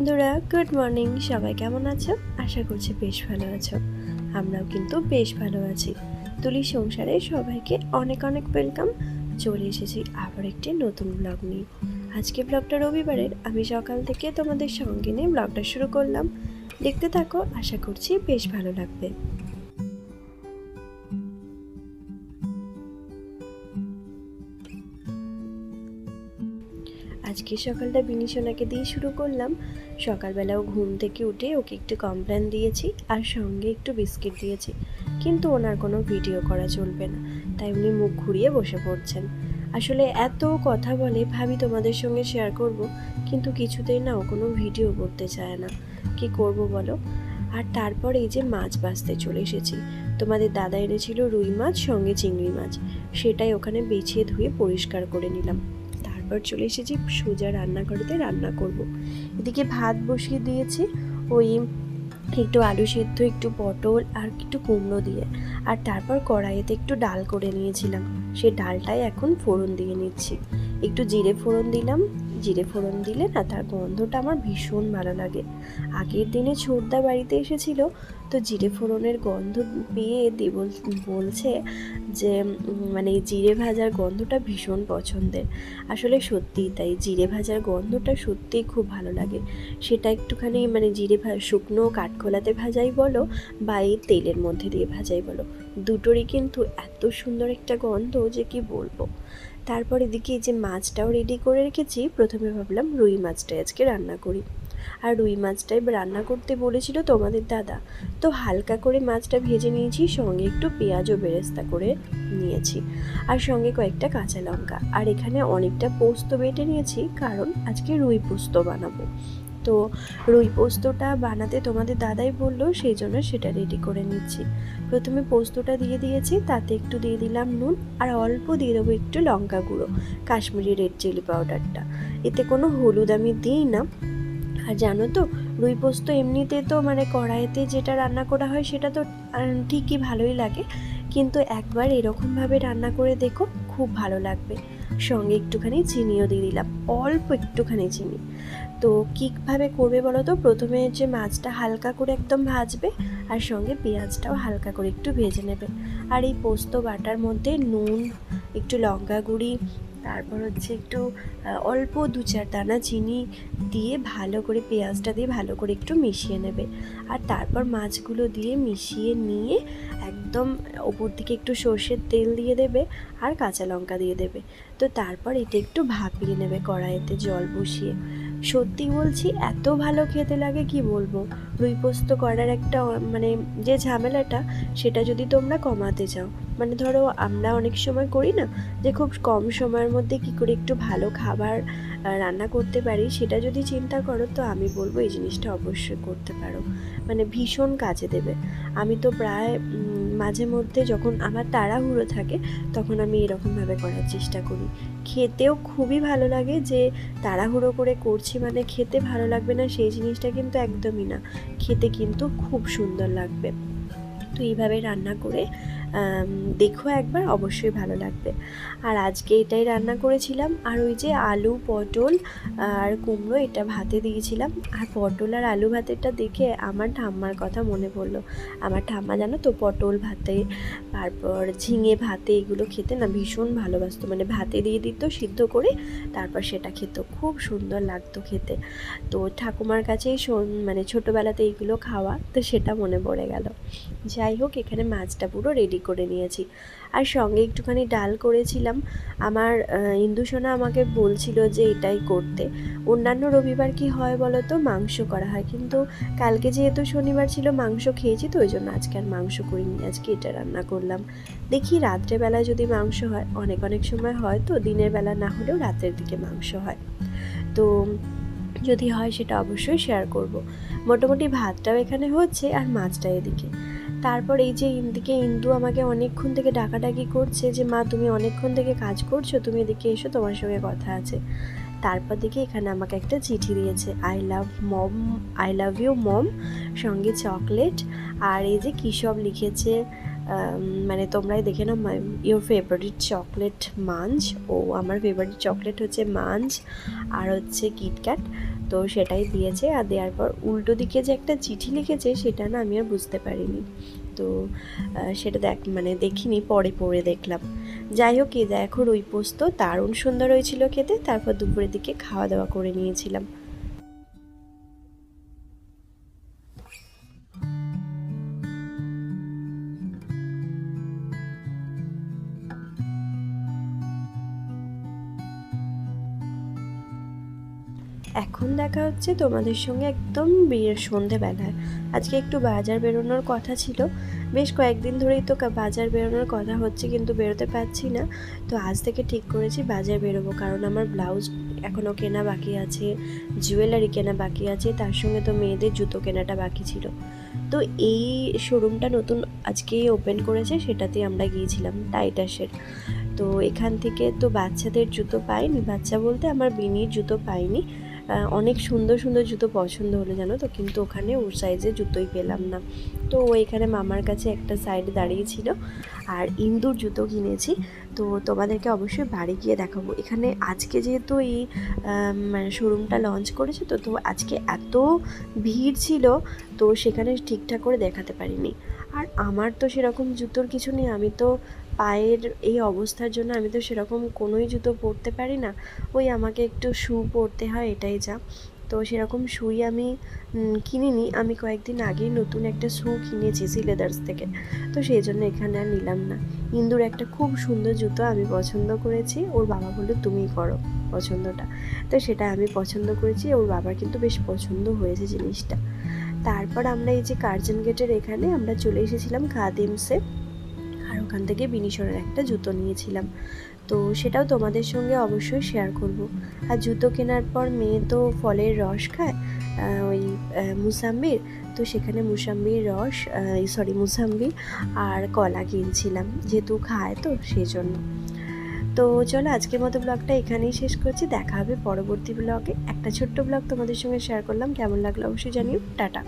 বন্ধুরা, good morning. সবাই কেমন আছো? আশা করছি বেশ ভালো আছো। আমরাও কিন্তু বেশ ভালো আছি। তুলির সংসারে সবাইকে অনেক অনেক ওয়েলকাম। চলে এসেছি আবার একটি নতুন ব্লগ নিয়ে। আজকে ব্লগটা রবিবারের, আমি সকাল থেকে তোমাদের সঙ্গে নিয়ে ব্লগটা শুরু করলাম। দেখতে থাকো, আশা করছি বেশ ভালো লাগবে। আজকে সকালটা বিনিশোনাকে দিয়ে শুরু করলাম। সকালবেলাও ঘুম থেকে উঠে ওকে একটু কমপ্লেন দিয়েছি আর সঙ্গে একটু বিস্কিট দিয়েছি, কিন্তু ওনার কোনো ভিডিও করা চলবে না, তাই উনি মুখ ঘুরিয়ে বসে পড়ছেন। আসলে এত কথা বলে, ভাবি তোমাদের সঙ্গে শেয়ার করব, কিন্তু কিছুতেই না ও কোনো ভিডিও করতে চায় না। কি করব বলো। আর তারপর এই যে মাছ বাছতে চলে এসেছি। তোমাদের দাদা এনেছিল রুই মাছ সঙ্গে চিংড়ি মাছ, সেটাই ওখানে বেছে ধুয়ে পরিষ্কার করে নিলাম। তারপর চলে এসেছি সোজা রান্নাঘরেতে রান্না করব। এদিকে ভাত বসিয়ে দিয়েছি, ওই একটু আলু সেদ্ধ, একটু পটল আর একটু কুমড়ো দিয়ে। আর তারপর কড়াইতে একটু ডাল করে নিয়েছিলাম, সেই ডালটাই এখন ফোড়ন দিয়ে নিচ্ছি। একটু জিরে ফোড়ন দিলাম। জিরে ফোড়ন দিলে না তার গন্ধটা আমার ভীষণ ভালো লাগে। আগের দিনে ছোটদা বাড়িতে এসেছিল, তো জিরে ফোড়নের গন্ধ পেয়ে বলছে যে মানে জিরে ভাজার গন্ধটা ভীষণ পছন্দের। আসলে সত্যিই তাই, জিরে ভাজার গন্ধটা সত্যিই খুব ভালো লাগে। সেটা একটুখানি মানে শুকনো কাঠখোলাতে ভাজাই বলো বা এই তেলের মধ্যে দিয়ে ভাজাই বলো, দুটোরই কিন্তু এত সুন্দর একটা গন্ধ যে কি বলবো। তারপর এদিকে এই যে মাছটাও রেডি করে রেখেছি। প্রথমে ভাবলাম রুই মাছটাই আজকে রান্না করি, আর রুই মাছটাই রান্না করতে বলেছিল তোমাদের দাদা, তো হালকা করে মাছটা ভেজে নিয়েছি, সঙ্গে একটু পেঁয়াজও বেরেস্তা করে নিয়েছি, আর সঙ্গে কয়েকটা কাঁচা লঙ্কা। আর এখানে অনেকটা পোস্ত বেটে নিয়েছি, কারণ আজকে রুই পোস্ত বানাবো। তো রুই পোস্তটা বানাতে তোমাদের দাদাই বললো, সেই জন্য সেটা রেডি করে নিচ্ছি। প্রথমে পোস্তটা দিয়ে দিয়েছি, তাতে একটু দিয়ে দিলাম নুন, আর অল্প দিয়ে দেবো একটু লঙ্কা গুঁড়ো, কাশ্মীরি রেড চিলি পাউডারটা। এতে কোনো হলুদ আমি দিই না। আর জানো তো, রুই পোস্ত এমনিতে তো মানে কড়াইতে যেটা রান্না করা হয় সেটা তো ঠিকই ভালোই লাগে, কিন্তু একবার এরকমভাবে রান্না করে দেখো, খুব ভালো লাগবে। সঙ্গে একটুখানি চিনিও দিয়ে দিলাম, অল্প একটুখানি চিনি। তো কীভাবে করবে বলো তো, প্রথমে যে মাছটা হালকা করে একদম ভাজবে, আর সঙ্গে পেঁয়াজটাও হালকা করে একটু ভেজে নেবে। আর এই পোস্ত বাটার মধ্যে নুন, একটু লঙ্কা গুঁড়ি, তারপর হচ্ছে একটু অল্প 2-4 দানা চিনি দিয়ে ভালো করে পেঁয়াজটা দিয়ে ভালো করে একটু মিশিয়ে নেবে। আর তারপর মাছগুলো দিয়ে মিশিয়ে নিয়ে একদম ওপর দিকে একটু সর্ষের তেল দিয়ে দেবে, আর কাঁচা লঙ্কা দিয়ে দেবে। তো তারপর এটা একটু ভাপিয়ে নেবে কড়াইতে জল বসিয়ে। সত্যি বলছি, এত ভালো খেতে লাগে কি বলবো। রুই পোস্ত করার একটা মানে যে ঝামেলাটা, সেটা যদি তোমরা কমাতে চাও, মানে ধরো আমরা অনেক সময় করি না যে খুব কম সময়ের মধ্যে কি করে একটু ভালো খাবার রান্না করতে পারি, সেটা যদি চিন্তা করো, তো আমি বলবো এই জিনিসটা অবশ্যই করতে পারো, মানে ভীষণ কাজে দেবে। আমি তো প্রায় মাঝে মধ্যে যখন আমার তাড়াহুড়ো থাকে, তখন আমি এরকমভাবে করার চেষ্টা করি। খেতেও খুবই ভালো লাগে, যে তাড়াহুড়ো করে করছি মানে খেতে ভালো লাগবে না সেই জিনিসটা কিন্তু একদমই না, খেতে কিন্তু খুব সুন্দর লাগবে। তো এইভাবে রান্না করে দেখো একবার, অবশ্যই ভালো লাগবে। আর আজকে এটাই রান্না করেছিলাম। আর ওই যে আলু, পটল আর কুমড়ো এটা ভাতে দিয়েছিলাম। আর পটল আর আলু ভাতেরটা দেখে আমার ঠাম্মার কথা মনে পড়লো। আমার ঠাম্মা জানো তো, পটল ভাতে, তারপর ঝিঙে ভাতে, এগুলো খেতে না ভীষণ ভালোবাসতো, মানে ভাতে দিয়ে দিত সিদ্ধ করে, তারপর সেটা খেত, খুব সুন্দর লাগতো খেতে। তো ঠাকুমার কাছেই মানে ছোটোবেলাতে এইগুলো খাওয়া, তো সেটা মনে পড়ে গেল। যাই হোক, এখানে মাছটা পুরো রেডি করে নিয়েছি, আর সঙ্গে একটুখানি ডাল করেছিলাম। আমার ইন্দুসোনা আমাকে বলছিল যে এটাই করতে। অন্যান্য রবিবার কি হয় বলো তো, মাংস করা হয়, কিন্তু কালকে যেহেতু শনিবার ছিল মাংস খেয়েছি, তো ওই জন্য আজকে আর মাংস করিনি, আজকে এটা রান্না করলাম। দেখি রাত্রেবেলায় যদি মাংস হয়, অনেক অনেক সময় হয় তো, দিনের বেলা না হলেও রাতের দিকে মাংস হয়, তো যদি হয় সেটা অবশ্যই শেয়ার করব। মোটামুটি ভাতটাও এখানে হচ্ছে, আর মাছটা এদিকে। তারপর এই যে ইন্দু আমাকে অনেকক্ষণ থেকে ডাকাডাকি করছে যে মা তুমি অনেকক্ষণ থেকে কাজ করছো, তুমি এদিকে এসো, তোমার সঙ্গে কথা আছে। তারপর দেখি এখানে আমাকে একটা চিঠি দিয়েছে, আই লাভ ইউ মম, সঙ্গে চকলেট। আর এই যে কী সব লিখেছে, মানে তোমরাই দেখে নাও, ইউর ফেভারিট চকলেট মাঞ্চ। ও আমার ফেভারিট চকলেট হচ্ছে মাঞ্চ, আর হচ্ছে কিটক্যাট। তো সেটাই দিয়েছে। আর দেওয়ার পর উল্টো দিকে যে একটা চিঠি লিখেছে সেটা না আমি আর বুঝতে পারিনি। তো সেটা দেখিনি, পরে পড়ে দেখলাম। যাই হোক, এই দেখো রুই পোস্ত দারুণ সুন্দর হয়েছিল খেতে। তারপর দুপুরের দিকে খাওয়া দাওয়া করে নিয়েছিলাম। এখন দেখা হচ্ছে তোমাদের সঙ্গে একদম বিয়ের সন্ধেবেলায়। আজকে একটু বাজার বেরোনোর কথা ছিল, বেশ কয়েকদিন ধরেই তো বাজার বেরোনোর কথা হচ্ছে, কিন্তু বেরোতে পারছি না। তো আজ থেকে ঠিক করেছি বাজার বেরোবো, কারণ আমার ব্লাউজ এখনও কেনা বাকি আছে, জুয়েলারি কেনা বাকি আছে, তার সঙ্গে তো মেয়েদের জুতো কেনাটা বাকি ছিল। তো এই শোরুমটা নতুন আজকেই ওপেন করেছে, সেটাতে আমরা গিয়েছিলাম, টাইটাসের। তো এখান থেকে তো বাচ্চাদের জুতো পাইনি, বাচ্চা বলতে আমার বিনির জুতো পাইনি। অনেক সুন্দর সুন্দর জুতো পছন্দ হলো জানো তো, কিন্তু ওখানে ওর সাইজে জুতোই পেলাম না। তো ও এখানে মামার কাছে একটা সাইডে দাঁড়িয়েছিল। আর ইন্দুর জুতো কিনেছি, তো তোমাদেরকে অবশ্যই বাড়ি গিয়ে দেখাবো। এখানে আজকে যেহেতু এই শোরুমটা লঞ্চ করেছে, তো আজকে এত ভিড় ছিল, তো সেখানে ঠিকঠাক করে দেখাতে পারিনি। আর আমার তো সেরকম জুতোর কিছু নেই, আমি তো পায়ের এই অবস্থার জন্য আমি তো সেরকম কোনোই জুতো পরতে পারি না। ওই আমাকে একটু শু পরতে হয়, এটাই যা। তো সেরকম শুই আমি কিনিনি। আমি কয়েকদিন আগেই নতুন একটা শু কিনেছি সিলেদার্স থেকে, তো সেই জন্য এখানে আর নিলাম না। ইন্দুর একটা খুব সুন্দর জুতো আমি পছন্দ করেছি, ওর বাবা বললো তুমিই করো পছন্দটা। তো সেটা আমি পছন্দ করেছি, ওর বাবার কিন্তু বেশ পছন্দ হয়েছে জিনিসটা। তারপর আমরা এই যে কার্জন গেটের এখানে আমরা চলে এসেছিলাম খাদিমসে, আর ওখান থেকে বিনিশরের একটা জুতো নিয়েছিলাম। তো সেটাও তোমাদের সঙ্গে অবশ্যই শেয়ার করব। আর জুতো কেনার পর মেয়ে তো ফলের রস খায়, ওই মুসাম্বির। তো সেখানে মুসাম্বির রস, মুসাম্বি আর কলা কিনছিলাম, যেহেতু খায় তো সেই জন্য। তো চলো আজকের মতো ব্লগটা এখানেই শেষ করছি, দেখা হবে পরবর্তী ব্লগে। একটা ছোট্ট ব্লগ তোমাদের সঙ্গে শেয়ার করলাম, কেমন লাগলো অবশ্যই জানিও। টাটা।